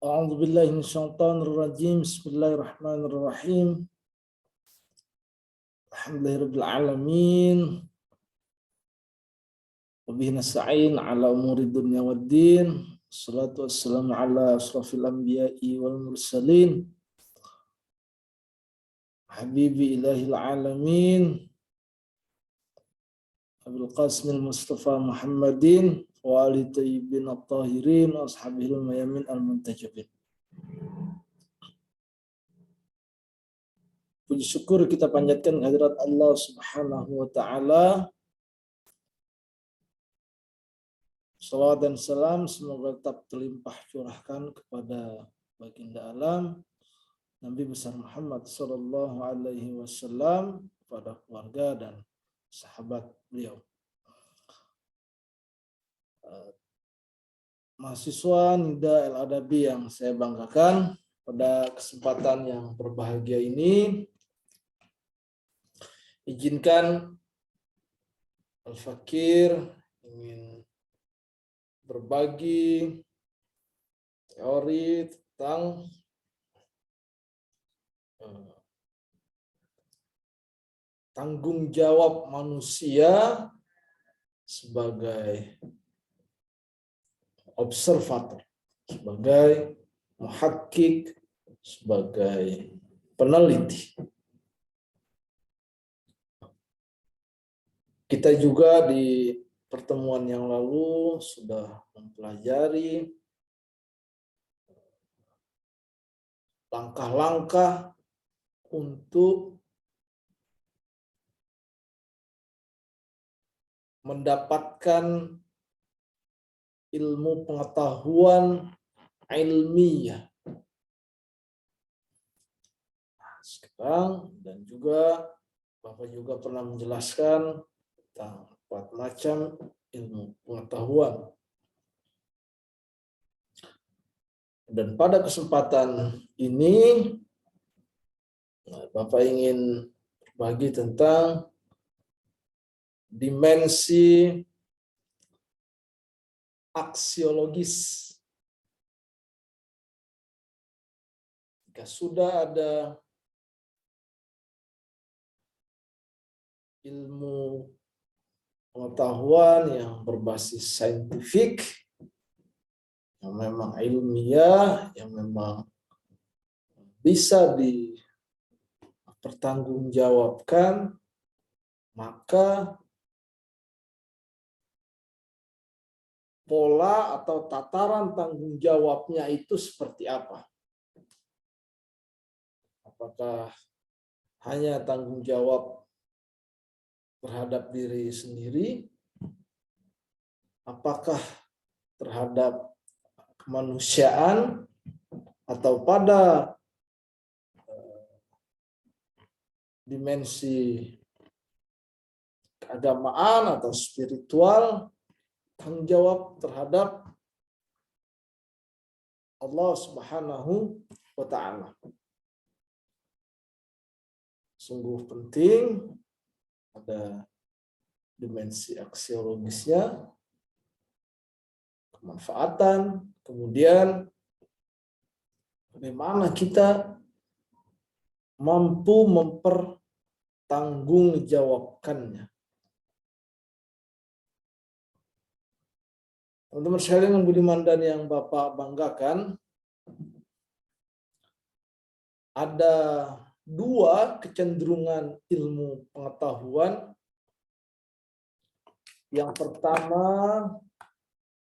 A'udzu billahi minasyaitonir rajim. Bismillahirrahmanirrahim. Alhamdulillahirabbil alamin. Wa bihi nasta'in ala umuri dunya waddin. Wassalatu wassalamu ala asrofil anbiya'i wal mursalin. Habibi ilahil alamin. Abil Qasimil Mustafa Muhammadin wa ali tayyibin at-tahirin wa ashabihil mayamin al-muntajabin. Puji syukur kita panjatkan kehadirat Allah Subhanahu wa taala. Salawat dan salam semoga tetap terlimpah curahkan kepada baginda alam Nabi besar Muhammad sallallahu alaihi wasallam, kepada keluarga dan sahabat beliau. Mahasiswa Nida Al-Adabi yang saya banggakan, pada kesempatan yang berbahagia ini izinkan Al-Fakir ingin berbagi teori tentang tanggung jawab manusia sebagai observator, sebagai muhakkik, sebagai peneliti. Kita juga di pertemuan yang lalu sudah mempelajari langkah-langkah untuk mendapatkan ilmu pengetahuan ilmiah. Sekarang dan juga Bapak juga pernah menjelaskan tentang 4 macam ilmu pengetahuan. Dan pada kesempatan ini Bapak ingin berbagi tentang dimensi aksiologis. Jika sudah ada ilmu pengetahuan yang berbasis saintifik, yang memang ilmiah, yang memang bisa dipertanggungjawabkan, maka pola atau tataran tanggung jawabnya itu seperti apa? Apakah hanya tanggung jawab terhadap diri sendiri? Apakah terhadap kemanusiaan atau pada dimensi keagamaan atau spiritual, tanggung jawab terhadap Allah Subhanahu wa taala. Sungguh penting ada dimensi aksiologisnya, kemanfaatan, kemudian bagaimana kita mampu mempertanggungjawabkannya. Teman-teman sekalian yang budiman dan yang Bapak banggakan, ada 2 kecenderungan ilmu pengetahuan. Yang pertama,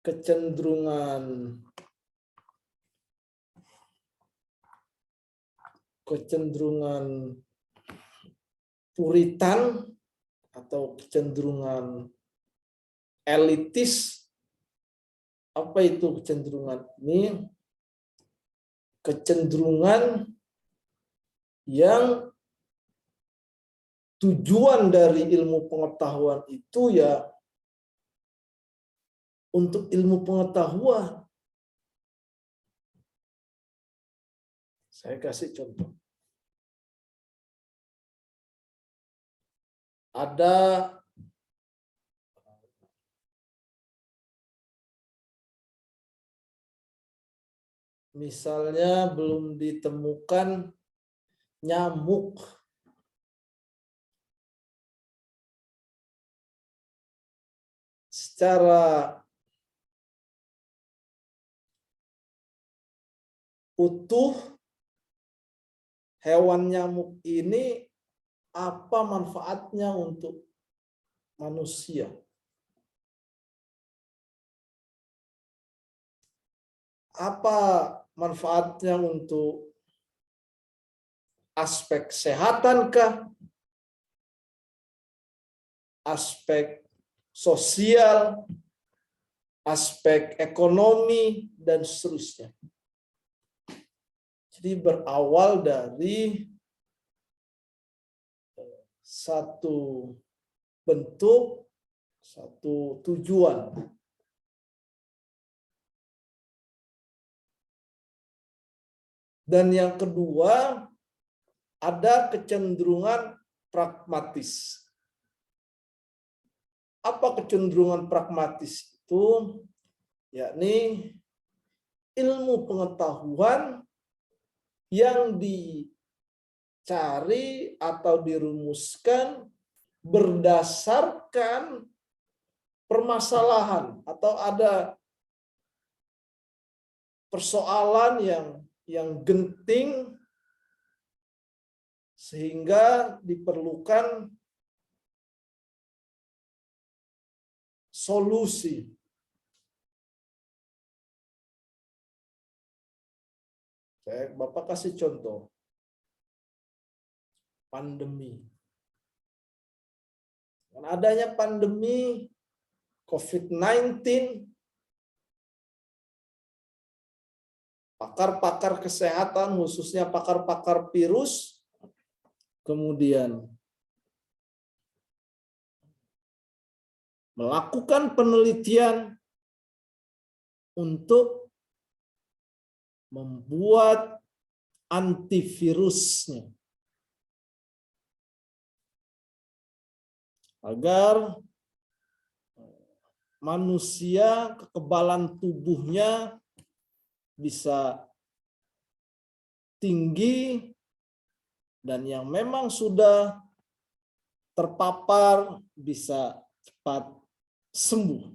kecenderungan puritan atau kecenderungan elitis. Apa itu kecenderungan ini? Kecenderungan yang tujuan dari ilmu pengetahuan itu ya untuk ilmu pengetahuan. Saya kasih contoh. Ada Misalnya belum ditemukan nyamuk secara utuh, hewan nyamuk ini apa manfaatnya untuk manusia? Apa manfaatnya untuk aspek kesehatankah, aspek sosial, aspek ekonomi, dan seterusnya. Jadi berawal dari satu bentuk, satu tujuan. Dan yang kedua, ada kecenderungan pragmatis. Apa kecenderungan pragmatis itu? Yakni ilmu pengetahuan yang dicari atau dirumuskan berdasarkan permasalahan atau ada persoalan yang genting sehingga diperlukan solusi. Bapak kasih contoh. Pandemi. Dengan adanya pandemi COVID-19, pakar-pakar kesehatan, khususnya pakar-pakar virus, kemudian melakukan penelitian untuk membuat antivirusnya agar manusia kekebalan tubuhnya bisa tinggi dan yang memang sudah terpapar bisa cepat sembuh.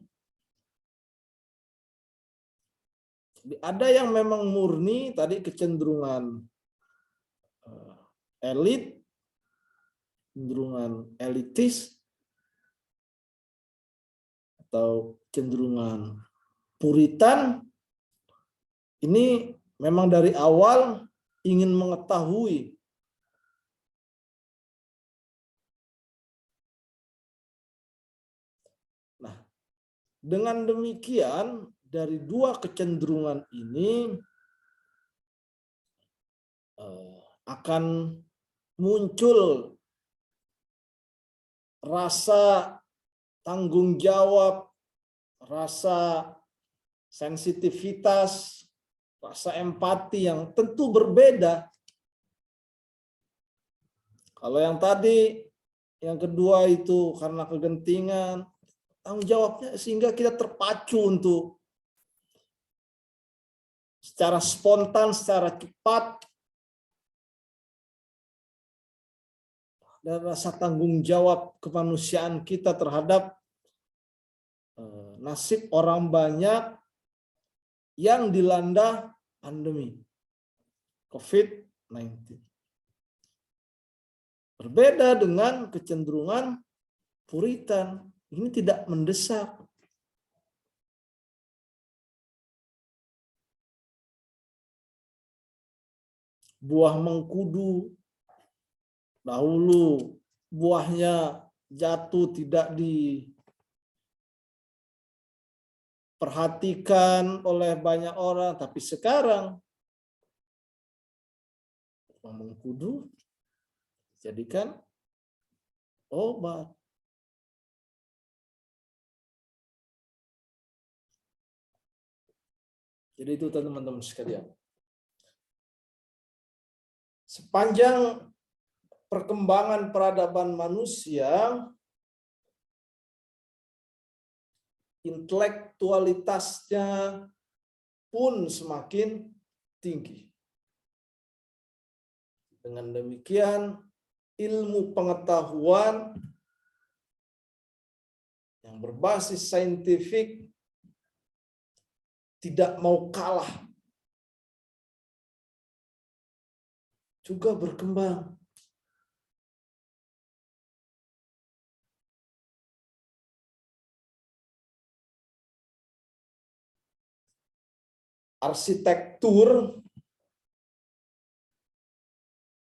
Ada yang memang murni tadi kecenderungan elit, cenderungan elitis, atau cenderungan puritan. Ini memang dari awal ingin mengetahui dengan demikian dari dua kecenderungan ini akan muncul rasa tanggung jawab, rasa sensitivitas, rasa empati yang tentu berbeda. Kalau yang tadi, yang kedua itu karena kegentingan, tanggung jawabnya sehingga kita terpacu untuk secara spontan, secara cepat, dan rasa tanggung jawab kemanusiaan kita terhadap nasib orang banyak yang dilanda pandemi COVID-19. Berbeda dengan kecenderungan puritan, ini tidak mendesak. Buah mengkudu, dahulu buahnya jatuh tidak diperhatikan oleh banyak orang, tapi sekarang buah mengkudu jadikan obat. Jadi itu teman-teman sekalian. Sepanjang perkembangan peradaban manusia, intelektualitasnya pun semakin tinggi. Dengan demikian, ilmu pengetahuan yang berbasis saintifik tidak mau kalah, juga berkembang. Arsitektur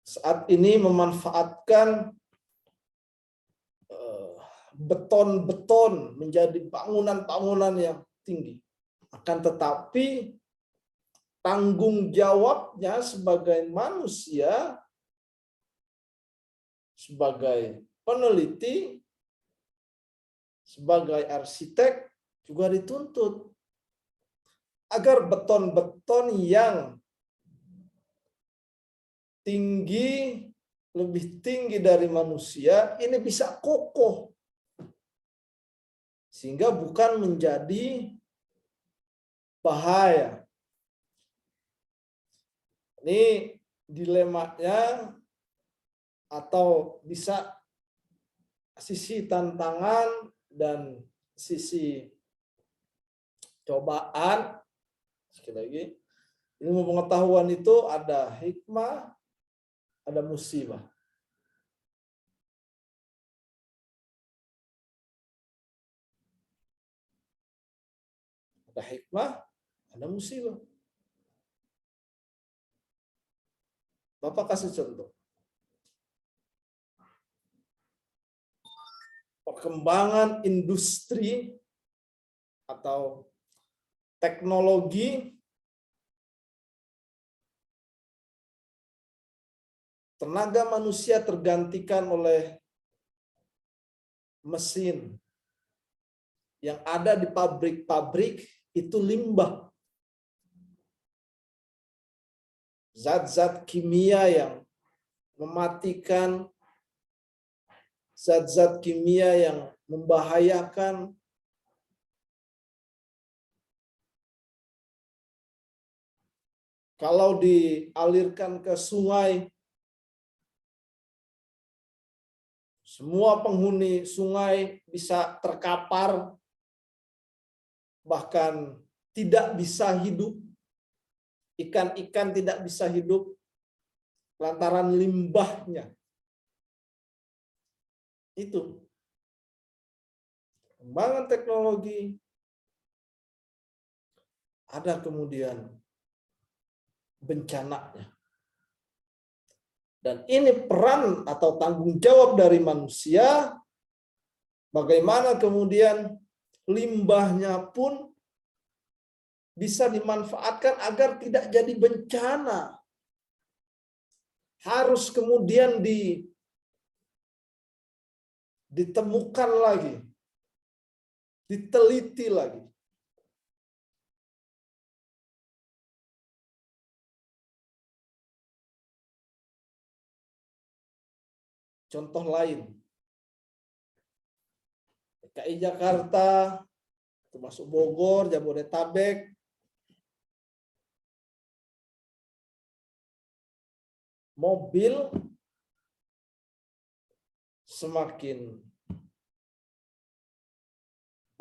saat ini memanfaatkan beton-beton menjadi bangunan-bangunan yang tinggi. Akan tetapi tanggung jawabnya sebagai manusia, sebagai peneliti, sebagai arsitek juga dituntut agar beton-beton yang tinggi, lebih tinggi dari manusia ini bisa kokoh, sehingga bukan menjadi bahaya. Ini dilemanya, atau bisa sisi tantangan dan sisi cobaan. Sekali lagi, ilmu pengetahuan itu ada hikmah, ada musibah. Ada hikmah, ada musibah. Bapak kasih contoh. Perkembangan industri atau teknologi, tenaga manusia tergantikan oleh mesin. Yang ada di pabrik-pabrik itu limbah. Zat-zat kimia yang mematikan, zat-zat kimia yang membahayakan. Kalau dialirkan ke sungai, semua penghuni sungai bisa terkapar, bahkan tidak bisa hidup. Ikan-ikan tidak bisa hidup lantaran limbahnya. Itu perkembangan teknologi. Ada kemudian bencananya. Dan ini peran atau tanggung jawab dari manusia, bagaimana kemudian limbahnya pun bisa dimanfaatkan agar tidak jadi bencana. Harus kemudian ditemukan lagi, diteliti lagi. Contoh lain, DKI Jakarta, termasuk Bogor, Jabodetabek, mobil semakin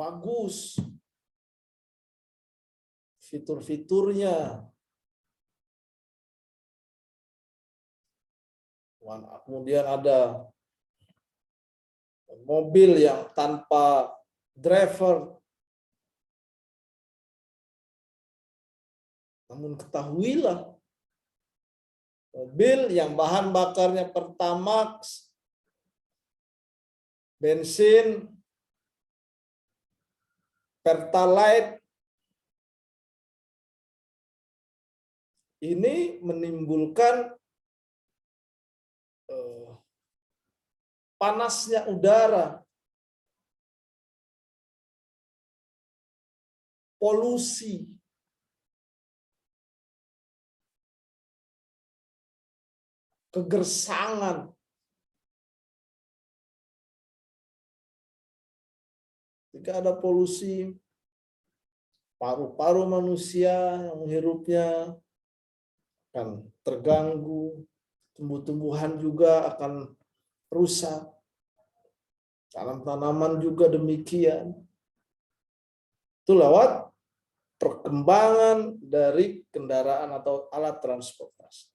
bagus, fitur-fiturnya. Kemudian ada mobil yang tanpa driver. Namun ketahuilah, mobil yang bahan bakarnya Pertamax, bensin, Pertalite, ini menimbulkan panasnya udara, polusi, kegersangan. Jika ada polusi, paru-paru manusia yang menghirupnya akan terganggu, tumbuh-tumbuhan juga akan rusak, tanaman juga demikian. Itu lewat perkembangan dari kendaraan atau alat transportasi.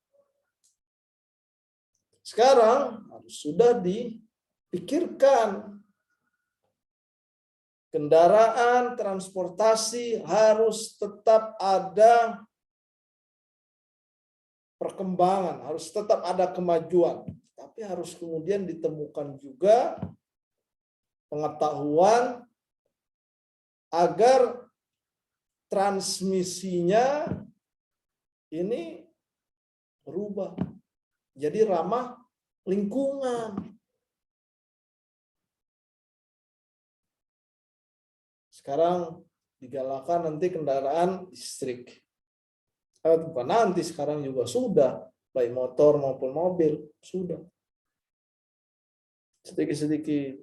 Sekarang harus sudah dipikirkan, kendaraan transportasi harus tetap ada perkembangan, harus tetap ada kemajuan, tapi harus kemudian ditemukan juga pengetahuan agar transmisinya ini berubah, jadi ramah lingkungan. Sekarang digalakan nanti kendaraan listrik. Bukan nanti, sekarang juga sudah, baik motor maupun mobil sudah. Sedikit-sedikit.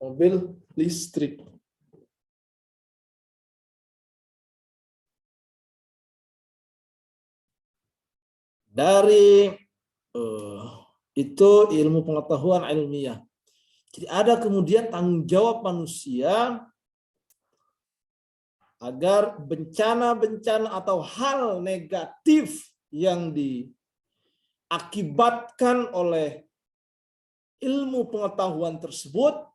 Mobil listrik. Dari itu ilmu pengetahuan ilmiah. Jadi ada kemudian tanggung jawab manusia agar bencana-bencana atau hal negatif yang diakibatkan oleh ilmu pengetahuan tersebut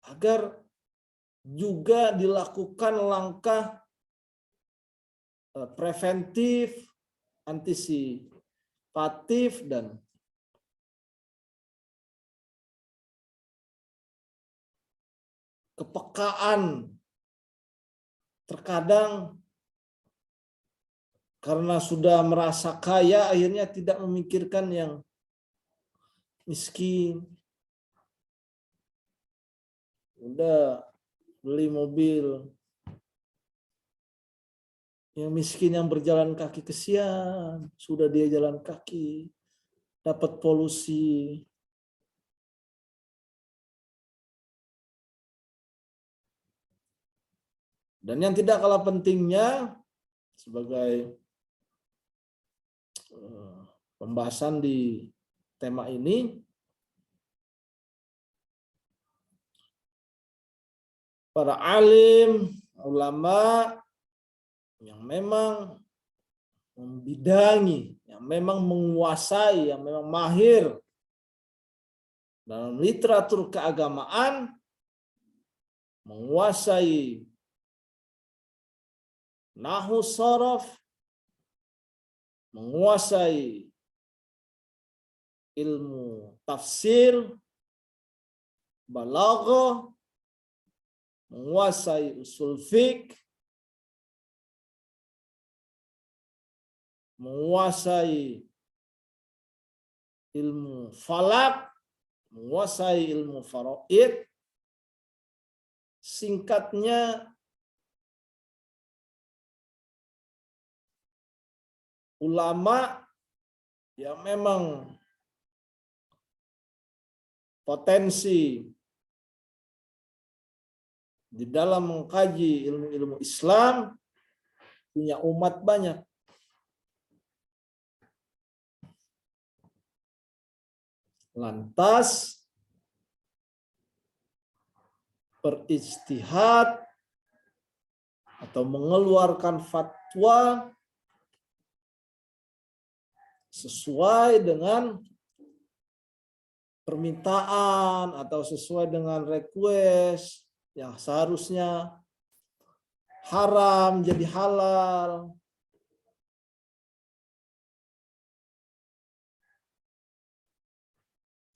agar juga dilakukan langkah preventif, antisipatif, dan kepekaan. Terkadang karena sudah merasa kaya, akhirnya tidak memikirkan yang miskin. Udah beli mobil. Yang miskin yang berjalan kaki, kesian. Sudah dia jalan kaki, dapat polusi. Dan yang tidak kalah pentingnya, sebagai pembahasan di tema ini, para alim, ulama yang memang membidangi, yang memang menguasai, yang memang mahir dalam literatur keagamaan, menguasai nahwu sharaf, menguasai ilmu tafsir, balaghah, menguasai usul fiqh, menguasai ilmu falak, menguasai ilmu faraid. Singkatnya, ulama yang memang potensi di dalam mengkaji ilmu-ilmu Islam, punya umat banyak. Lantas berijtihad atau mengeluarkan fatwa sesuai dengan permintaan atau sesuai dengan request yang seharusnya haram jadi halal.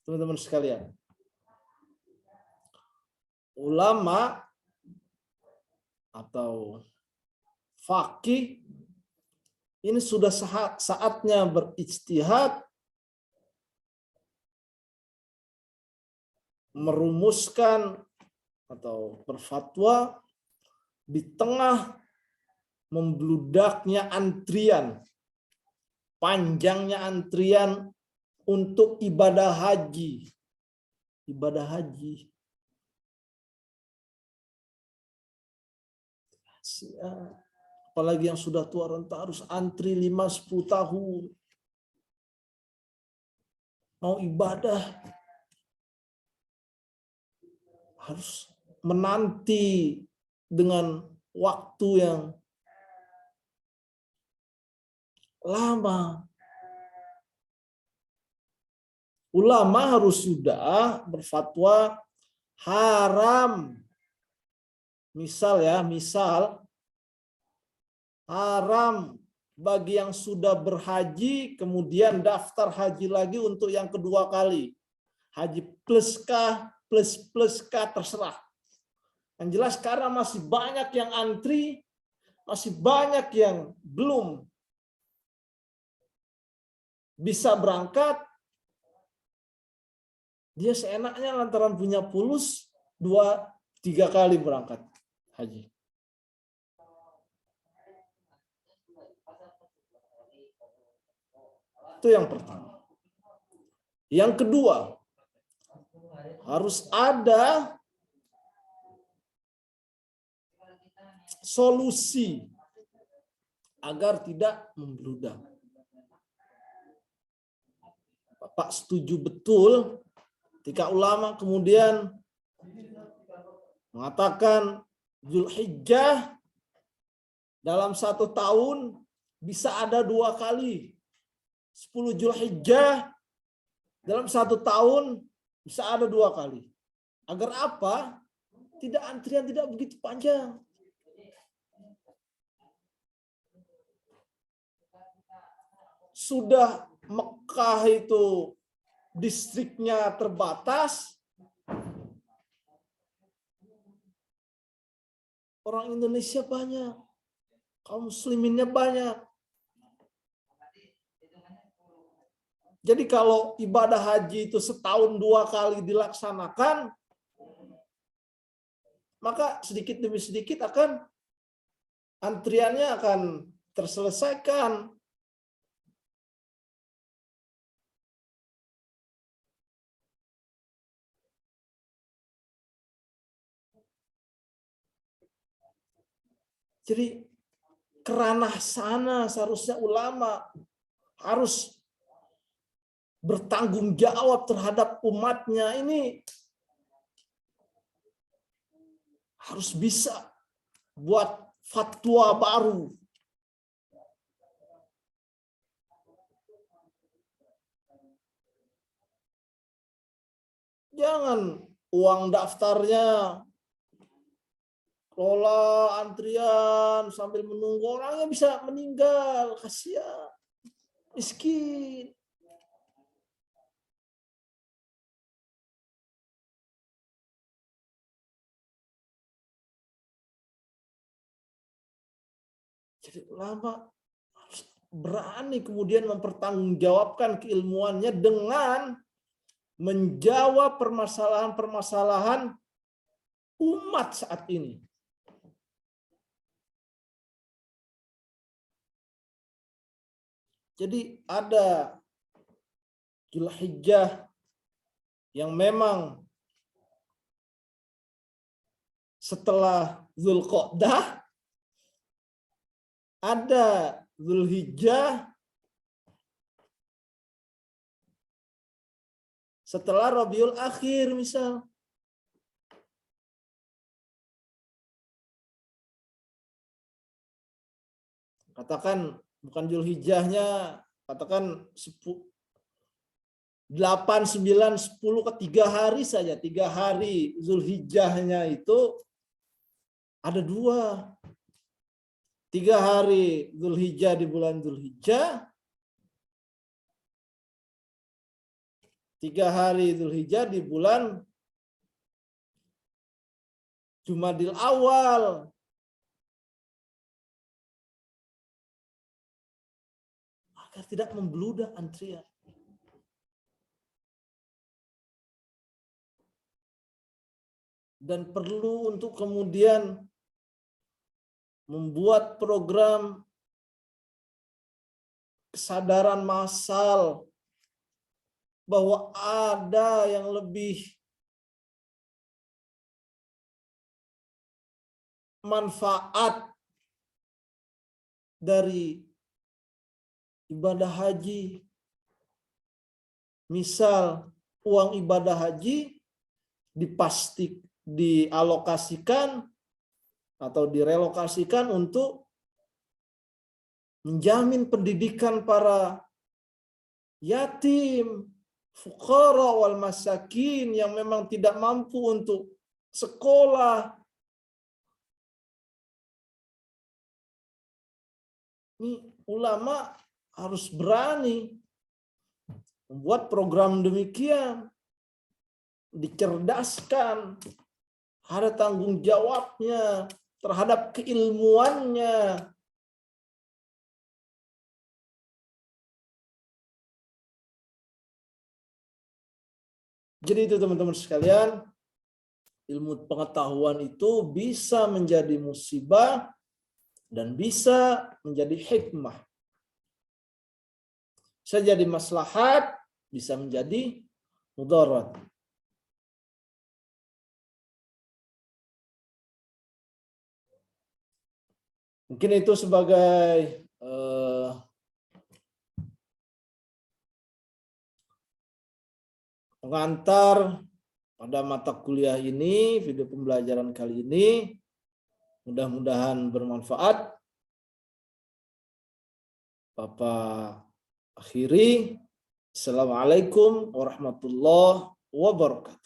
Teman-teman sekalian, ulama atau faqih ini sudah saatnya berijtihad, merumuskan atau berfatwa di tengah membludaknya antrian, panjangnya antrian untuk ibadah haji. Ibadah haji. Apalagi yang sudah tua renta harus antri 5-10 tahun. Mau ibadah harus menanti dengan waktu yang lama. Ulama harus sudah berfatwa haram. Misal haram bagi yang sudah berhaji kemudian daftar haji lagi untuk yang kedua kali. Haji plus kah terserah. Yang jelas karena masih banyak yang antri, masih banyak yang belum bisa berangkat, dia seenaknya lantaran punya pulus 2-3 kali berangkat haji. Itu yang pertama. Yang kedua, harus ada solusi agar tidak membludak. Bapak setuju betul ketika ulama kemudian mengatakan Zulhijjah dalam 1 tahun bisa ada 2 kali. 10 Zulhijjah dalam 1 tahun bisa ada 2 kali. Agar apa? Tidak antrian tidak begitu panjang. Sudah Mekah itu distriknya terbatas. Orang Indonesia banyak. Kaum musliminnya banyak. Jadi kalau ibadah haji itu setahun 2 kali dilaksanakan, maka sedikit demi sedikit antriannya akan terselesaikan. Jadi keranah sana seharusnya ulama harus bertanggung jawab terhadap umatnya ini, harus bisa buat fatwa baru. Jangan uang daftarnya kelola antrian sambil menunggu, orangnya bisa meninggal, kasihan, miskin. Jadi ulama harus berani kemudian mempertanggungjawabkan keilmuannya dengan menjawab permasalahan-permasalahan umat saat ini. Jadi ada Zulhijjah yang memang setelah Zulqa'dah, ada Zulhijjah setelah Rabiul Akhir misal. Katakan bukan Zulhijjahnya, katakan 8, 9, 10 ke 3 hari saja. 3 hari Zulhijjahnya itu ada 2. 3 hari Zulhijjah di bulan Zulhijjah. 3 hari Zulhijjah di bulan Jumadil Awal. Agar tidak membludak antrian. Dan perlu untuk kemudian membuat program kesadaran massal bahwa ada yang lebih manfaat dari ibadah haji. Misal uang ibadah haji dialokasikan atau direlokasikan untuk menjamin pendidikan para yatim, fuqara wal masakin yang memang tidak mampu untuk sekolah. Ini ulama harus berani membuat program demikian, dicerdaskan, ada tanggung jawabnya terhadap keilmuannya. Jadi itu teman-teman sekalian, ilmu pengetahuan itu bisa menjadi musibah dan bisa menjadi hikmah. Bisa jadi maslahat, bisa menjadi mudarat. Mungkin itu sebagai pengantar pada mata kuliah ini, video pembelajaran kali ini. Mudah-mudahan bermanfaat. Bapak akhiri. Assalamualaikum warahmatullahi wabarakatuh.